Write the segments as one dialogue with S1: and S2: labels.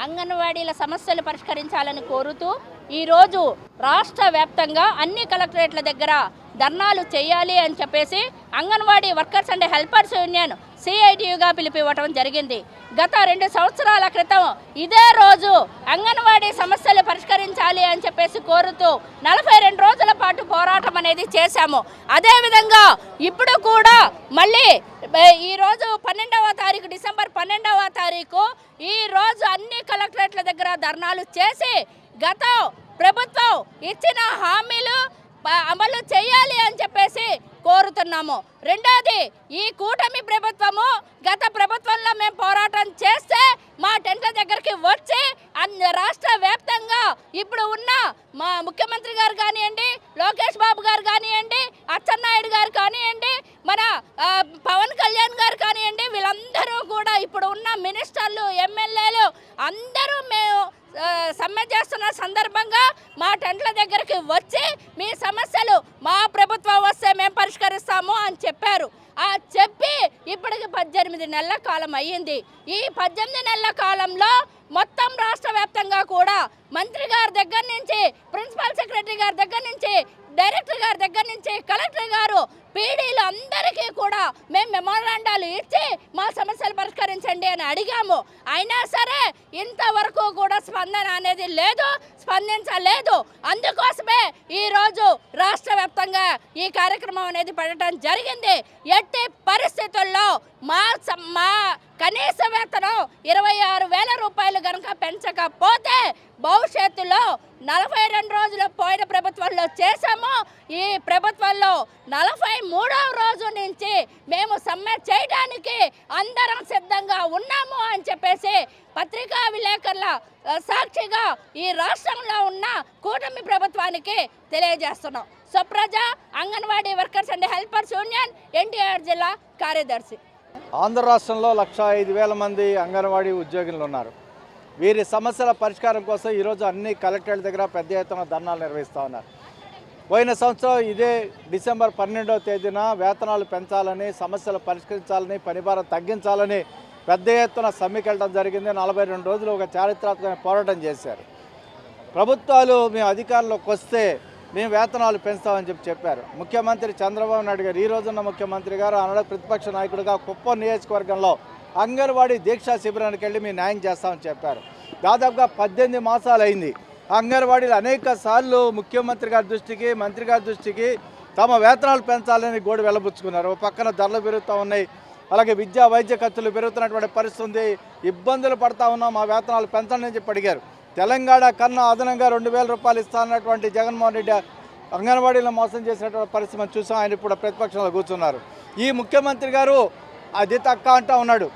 S1: అంగన్వాడీల సమస్యలు పరిష్కరించాలని కోరుతూ ఈరోజు రాష్ట్ర వ్యాప్తంగా అన్ని కలెక్టరేట్ల దగ్గర ధర్నాలు చేయాలి అని చెప్పేసి anganwadi workers and helpers union సిఐటియుగా పిలిపివ్వటం జరిగింది. గత 2 సంవత్సరాల క్రితం ఇదే రోజు అంగన్వాడీ సమస్యలు పరిష్కరించాలి అని చెప్పేసి కోరుతూ 42 రోజుల పాటు పోరాటం అనేది చేశాము. అదేవిధంగా ఇప్పుడు కూడా మళ్ళీ ఈరోజు 12వ తారీఖు డిసెంబర్ 12వ తారీఖు ఈరోజు అన్ని కలెక్టరేట్ల దగ్గర ధర్నాలు చేసి గత ప్రభుత్వం ఇచ్చిన హామీలు అమలు చేయాలి అని చెప్పేసి కోరుతున్నాము. రెండోది, ఈ కూటమి ప్రభుత్వము గత ప్రభుత్వంలో మేము పోరాటం చేస్తే మా టెంట్ల దగ్గరికి వచ్చి రాష్ట్ర వ్యాప్తంగా ఇప్పుడు ఉన్న మా ముఖ్యమంత్రి గారు కానివ్వండి, లోకేష్ బాబు గారు కానివ్వండి, అచ్చెన్నాయుడు గారు కానివ్వండి, మన పవన్ కళ్యాణ్ గారు కానివ్వండి, వీళ్ళందరూ కూడా ఇప్పుడు ఉన్న మినిస్టర్లు, ఎమ్మెల్యేలు అందరూ మేము సమ్మె చేస్తున్న సందర్భంగా మా టెంట్ల దగ్గరికి వచ్చి మీ సమస్యలు మా ప్రభుత్వం వస్తే మేము పరిష్కరిస్తాము అని చెప్పారు. చెప్పి ఇప్పటికి 18 నెలల కాలం అయ్యింది. ఈ 18 నెలల కాలంలో మొత్తం రాష్ట్ర వ్యాప్తంగా కూడా మంత్రి గారి దగ్గర నుంచి, ప్రిన్సిపల్ సెక్రటరీ గారి దగ్గర నుంచి, డైరెక్టర్ గారి దగ్గర నుంచి, కలెక్టర్ గారు, పీడీలు అందరికీ కూడా మేము మెమోరాండాలు ఇచ్చి మా సమస్యలు పరిష్కరించండి అని అడిగాము. అయినా సరే ఇంతవరకు కూడా స్పందన అనేది లేదు, స్పందించలేదు. అందుకోసమే ఈరోజు రాష్ట్ర వ్యాప్తంగా ఈ కార్యక్రమం అనేది పెట్టడం జరిగింది. ఎట్టి పరిస్థితుల్లో మా కనీస వేతనం 26,000 రూపాయలు కనుక పెంచకపోతే భవిష్యత్తులో 42 రోజులు పోయిన ప్రభుత్వంలో చేశాము. ఈ ప్రభుత్వంలో 43వ రోజు నుంచి మేము సమ్మె చేయడానికి అందరం సిద్ధంగా ఉన్నాము అని చెప్పేసి పత్రికా విలేకరుల సాక్షిగా ఈ రాష్ట్రంలో ఉన్న కూటమి ప్రభుత్వానికి తెలియజేస్తున్నాం. Supraja, anganwadi workers and helpers union, NTR జిల్లా కార్యదర్శి.
S2: ఆంధ్ర రాష్ట్రంలో 1,05,000 మంది అంగన్వాడీ ఉద్యోగులు ఉన్నారు. వీరి సమస్యల పరిష్కారం కోసం ఈరోజు అన్ని కలెక్టరేట్ల దగ్గర పెద్ద ఎత్తున ధర్నాలు నిర్వహిస్తూ ఉన్నారు. పోయిన సంవత్సరం ఇదే డిసెంబర్ 12వ తేదీన వేతనాలు పెంచాలని, సమస్యలు పరిష్కరించాలని, పనిభారం తగ్గించాలని పెద్ద ఎత్తున సమ్మెకి వెళ్ళడం జరిగింది. 42 రోజులు ఒక చారిత్రాత్మక పోరాటం చేశారు. ప్రభుత్వాలు మేము అధికారంలోకి వస్తే మేము వేతనాలు పెంచుతామని చెప్పారు. ముఖ్యమంత్రి చంద్రబాబు నాయుడు గారు, ఈ రోజున్న ముఖ్యమంత్రి గారు ఆనాడు ప్రతిపక్ష నాయకుడిగా కుప్పం నియోజకవర్గంలో అంగన్వాడీ దీక్షా శిబిరానికి వెళ్ళి మేము న్యాయం చేస్తామని చెప్పారు. దాదాపుగా 18 మాసాలు అయింది. అంగన్వాడీలు అనేక సార్లు ముఖ్యమంత్రి గారి దృష్టికి, మంత్రి గారి దృష్టికి తమ వేతనాలు పెంచాలని గోడు వెళ్ళబుచ్చుకున్నారు. పక్కన ధరలు పెరుగుతూ ఉన్నాయి, అలాగే విద్యా వైద్య ఖర్చులు పెరుగుతున్నటువంటి పరిస్థితి ఉంది, ఇబ్బందులు పడతా ఉన్నాం, మా వేతనాలు పెంచండి అని చెప్పి అడిగారు. తెలంగాణ కన్నా అదనంగా 2,000 రూపాయలు ఇస్తానన్నటువంటి జగన్మోహన్ రెడ్డి అంగన్వాడీలను మోసం చేసినటువంటి పరిస్థితి మనం చూసాం. ఆయన ఇప్పుడు ప్రతిపక్షంలో కూర్చున్నారు. ఈ ముఖ్యమంత్రి గారు అది తక్కువ అంటూ ఉన్నాడు.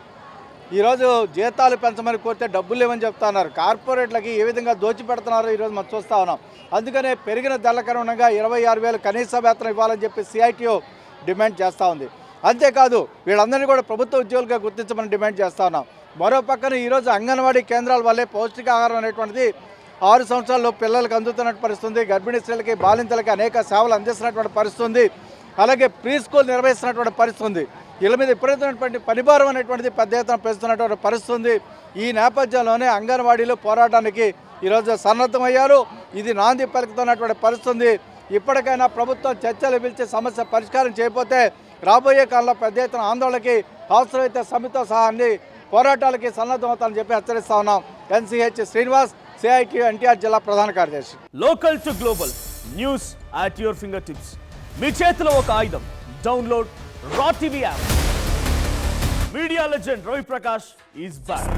S2: ఈరోజు జీతాలు పెంచమని కోరితే డబ్బులు లేవని చెప్తా ఉన్నారు. కార్పొరేట్లకి ఏ విధంగా దోచిపెడుతున్నారో ఈరోజు మనం చూస్తూ ఉన్నాం. అందుకనే పెరిగిన ధరల కారణంగా 26,000 కనీస వేతనం ఇవ్వాలని చెప్పి సిఐటియు డిమాండ్ చేస్తూ ఉంది. అంతేకాదు వీళ్ళందరినీ కూడా ప్రభుత్వ ఉద్యోగులుగా గుర్తించమని డిమాండ్ చేస్తూ ఉన్నాం. మరో పక్కన ఈరోజు అంగన్వాడీ కేంద్రాల వల్లే పౌష్టికాహారం అనేటువంటిది 6 సంవత్సరాల్లో పిల్లలకు అందుతున్నట్టు పరిస్థితుంది. గర్భిణీ స్త్రీలకి, బాలింతలకి అనేక సేవలు అందిస్తున్నటువంటి పరిస్థితుంది. అలాగే ప్రీ స్కూల్ నిర్వహిస్తున్నటువంటి పరిస్థితుంది. వీళ్ళ మీద విపరీతమైనటువంటి పనిభారం అనేటువంటిది పెద్ద ఎత్తున పెంచుతున్నటువంటి పరిస్థితుంది. ఈ నేపథ్యంలోనే అంగన్వాడీలు పోరాటానికి ఈరోజు సన్నద్ధమయ్యారు. ఇది నాంది పలుకుతున్నటువంటి పరిస్థితుంది. ఇప్పటికైనా ప్రభుత్వం చర్చలు పిలిచి సమస్య పరిష్కారం చేయకపోతే రాబోయే కాలంలో పెద్ద ఎత్తున ఆందోళనకి, అవసరమైతే సమ్మెతో సహా అన్ని పోరాటాలకి సన్నద్ధమవుతామని చెప్పి హెచ్చరిస్తా ఉన్నాం. ఎన్సీహెచ్ శ్రీనివాస్, సిఐటియు ఎన్టీఆర్ జిల్లా ప్రధాన కార్యదర్శి.
S3: Local to global news at your finger tips. మీ చేతిలో ఒక ఆయుధం. డౌన్లోడ్ రా TV app. Media legend Ravi Prakash is back.